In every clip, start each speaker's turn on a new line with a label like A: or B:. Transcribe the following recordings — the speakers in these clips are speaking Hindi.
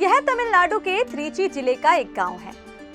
A: यह तमिलनाडु के त्रिची जिले का एक गांव है,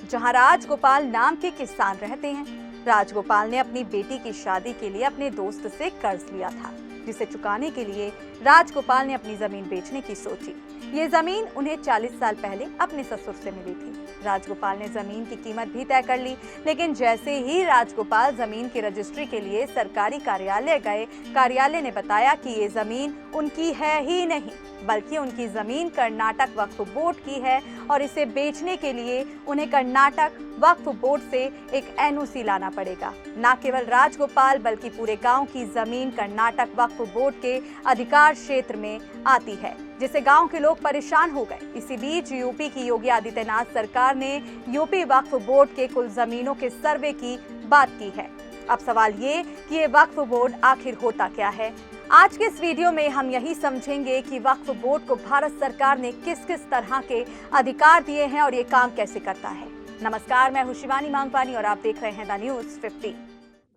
A: जहां राजगोपाल नाम के किसान रहते हैं। राजगोपाल ने अपनी बेटी की शादी के लिए अपने दोस्त से कर्ज लिया था, जिसे चुकाने के लिए राजगोपाल ने अपनी जमीन बेचने की सोची। ये जमीन उन्हें 40 साल पहले अपने ससुर से मिली थी। राजगोपाल ने जमीन की कीमत भी तय कर ली, लेकिन जैसे ही राजगोपाल जमीन की रजिस्ट्री के लिए सरकारी कार्यालय गए, कार्यालय ने बताया कि ये जमीन उनकी है ही नहीं, बल्कि उनकी जमीन कर्नाटक वक्फ बोर्ड की है और इसे बेचने के लिए उन्हें कर्नाटक वक्फ बोर्ड से एक एनओसी लाना पड़ेगा। न केवल राजगोपाल बल्कि पूरे गांव की जमीन कर्नाटक वक्फ बोर्ड के अधिकार क्षेत्र में आती है, जिससे गांव के लोग परेशान हो गए। इसी बीच यूपी की योगी आदित्यनाथ सरकार ने यूपी वक्फ बोर्ड के कुल जमीनों के सर्वे की बात की है। अब सवाल ये कि ये वक्फ बोर्ड आखिर होता क्या है। आज के इस वीडियो में हम यही समझेंगे कि वक्फ बोर्ड को भारत सरकार ने किस किस तरह के अधिकार दिए हैं और ये काम कैसे करता है। नमस्कार, मैं हूं शिवानी मांगवानी और आप देख रहे हैं द न्यूज़ 50।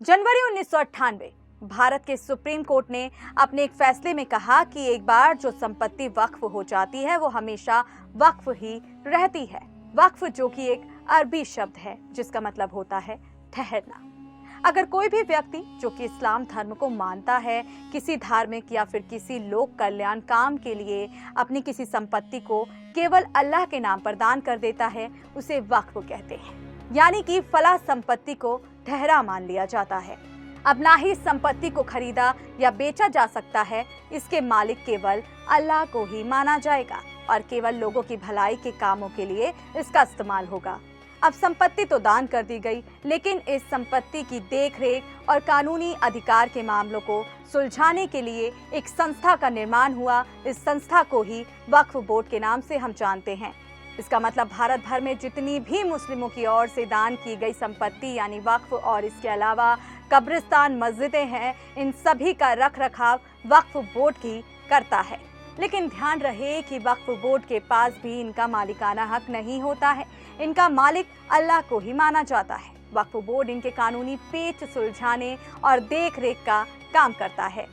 A: जनवरी 1998 भारत के सुप्रीम कोर्ट ने अपने एक फैसले में कहा कि एक बार जो संपत्ति वक्फ हो जाती है वो हमेशा वक्फ ही रहती है। वक्फ जो कि एक अरबी शब्द है जिसका मतलब होता है ठहरना। अगर कोई भी व्यक्ति जो कि इस्लाम धर्म को मानता है किसी धार्मिक या फिर किसी लोक कल्याण काम के लिए अपनी किसी संपत्ति को केवल अल्लाह के नाम पर दान कर देता है, उसे वक्फ कहते हैं। यानी कि फला संपत्ति को ठहरा मान लिया जाता है। अब ना ही संपत्ति को खरीदा या बेचा जा सकता है, इसके मालिक केवल अल्लाह को ही माना जाएगा और केवल लोगों की भलाई के कामों के लिए इसका इस्तेमाल होगा। अब संपत्ति तो दान कर दी गई, लेकिन इस संपत्ति की देखरेख और कानूनी अधिकार के मामलों को सुलझाने के लिए एक संस्था का निर्माण हुआ। इस संस्था को ही वक्फ बोर्ड के नाम से हम जानते हैं। इसका मतलब भारत भर में जितनी भी मुस्लिमों की ओर से दान की गई संपत्ति यानी वक्फ और इसके अलावा कब्रिस्तान, मस्जिदें हैं, इन सभी का रख रखाव वक्फ बोर्ड ही करता है। लेकिन ध्यान रहे कि वक्फ बोर्ड के पास भी इनका मालिकाना हक नहीं होता है। इनका मालिक अल्लाह को ही माना जाता है। वक्फ बोर्ड इनके कानूनी पेच सुलझाने और देखरेख का काम करता है।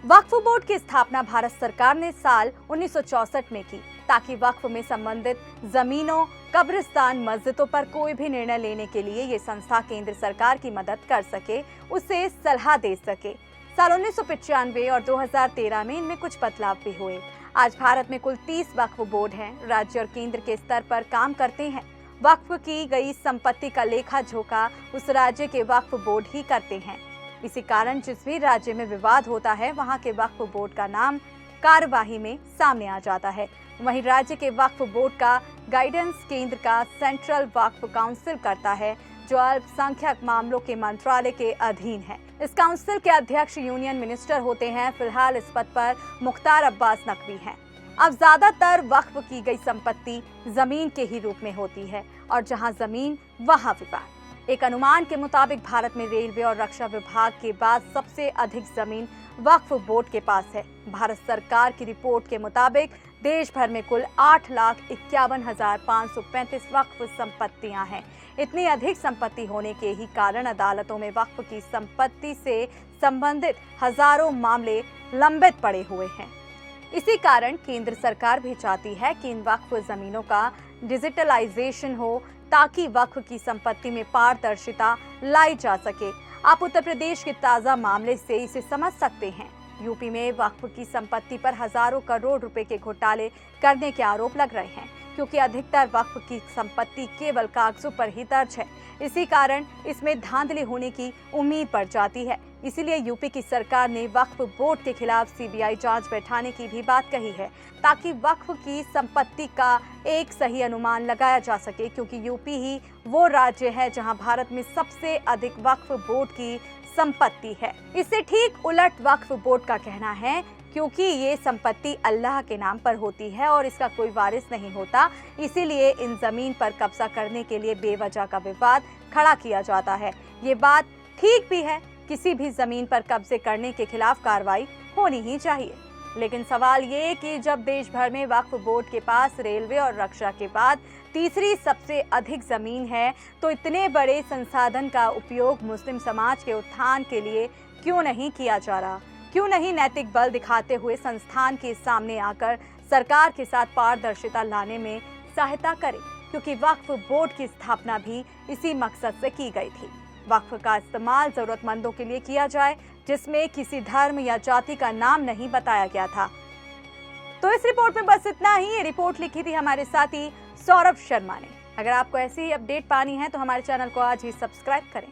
A: वक्फ बोर्ड की स्थापना भारत सरकार ने साल 1964 में की, ताकि वक्फ में संबंधित जमीनों, कब्रिस्तान, मस्जिदों पर कोई भी निर्णय लेने के लिए ये संस्था केंद्र सरकार की मदद कर सके, उसे सलाह दे सके। साल 1995 और 2013 में इनमें कुछ बदलाव भी हुए। आज भारत में कुल 30 वक्फ बोर्ड हैं, राज्य और केंद्र के स्तर पर काम करते हैं। वक्फ की गई संपत्ति का लेखा जोखा उस राज्य के वक्फ बोर्ड ही करते हैं। इसी कारण जिस भी राज्य में विवाद होता है, वहां के वक्फ बोर्ड का नाम कार्यवाही में सामने आ जाता है। वहीं राज्य के वक्फ बोर्ड का गाइडेंस केंद्र का सेंट्रल वक्फ काउंसिल करता है, जो अल्पसंख्यक मामलों के मंत्रालय के अधीन है। इस काउंसिल के अध्यक्ष यूनियन मिनिस्टर होते हैं। फिलहाल इस पद पर मुख्तार अब्बास नकवी हैं। अब ज्यादातर वक्फ की गई संपत्ति जमीन के ही रूप में होती है और जहां जमीन वहां विवाद। एक अनुमान के मुताबिक भारत में रेलवे और रक्षा विभाग के बाद सबसे अधिक जमीन वक्फ बोर्ड के पास है। भारत सरकार की रिपोर्ट के मुताबिक देश भर में कुल 8,51,535 वक्फ संपत्तियां हैं। इतनी अधिक संपत्ति होने के ही कारण अदालतों में वक्फ की संपत्ति से संबंधित हजारों मामले लंबित पड़े हुए हैं। इसी कारण केंद्र सरकार भी चाहती है कि इन वक्फ जमीनों का डिजिटलाइजेशन हो, ताकि वक्फ की संपत्ति में पारदर्शिता लाई जा सके। आप उत्तर प्रदेश के ताजा मामले से इसे समझ सकते हैं। यूपी में वक्फ की संपत्ति पर हजारों करोड़ रुपए के घोटाले करने के आरोप लग रहे हैं, क्योंकि अधिकतर वक्फ की संपत्ति केवल कागजों पर ही दर्ज है। इसी कारण इसमें धांधली होने की उम्मीद बढ़ जाती है। इसीलिए यूपी की सरकार ने वक्फ बोर्ड के खिलाफ सीबीआई जांच बैठाने की भी बात कही है, ताकि वक्फ की संपत्ति का एक सही अनुमान लगाया जा सके, क्योंकि यूपी ही वो राज्य है जहां भारत में सबसे अधिक वक्फ बोर्ड की संपत्ति है। इससे ठीक उलट वक्फ बोर्ड का कहना है, क्योंकि ये संपत्ति अल्लाह के नाम पर होती है और इसका कोई वारिस नहीं होता, इसीलिए इन जमीन पर कब्जा करने के लिए बेवजह का विवाद खड़ा किया जाता है। ये बात ठीक भी है, किसी भी जमीन पर कब्जे करने के खिलाफ कार्रवाई होनी ही चाहिए। लेकिन सवाल ये कि जब देश भर में वक्फ बोर्ड के पास रेलवे और रक्षा के बाद तीसरी सबसे अधिक जमीन है, तो इतने बड़े संसाधन का उपयोग मुस्लिम समाज के उत्थान के लिए क्यों नहीं किया जा रहा? क्यों नहीं नैतिक बल दिखाते हुए संस्थान के सामने आकर सरकार के साथ पारदर्शिता लाने में सहायता करे, क्योंकि वक्फ बोर्ड की स्थापना भी इसी मकसद से की गई थी। वक्फ का इस्तेमाल जरूरतमंदों के लिए किया जाए, जिसमें किसी धर्म या जाति का नाम नहीं बताया गया था। तो इस रिपोर्ट में बस इतना ही। ये रिपोर्ट लिखी थी हमारे साथी सौरभ शर्मा ने। अगर आपको ऐसी ही अपडेट पानी है तो हमारे चैनल को आज ही सब्सक्राइब करें।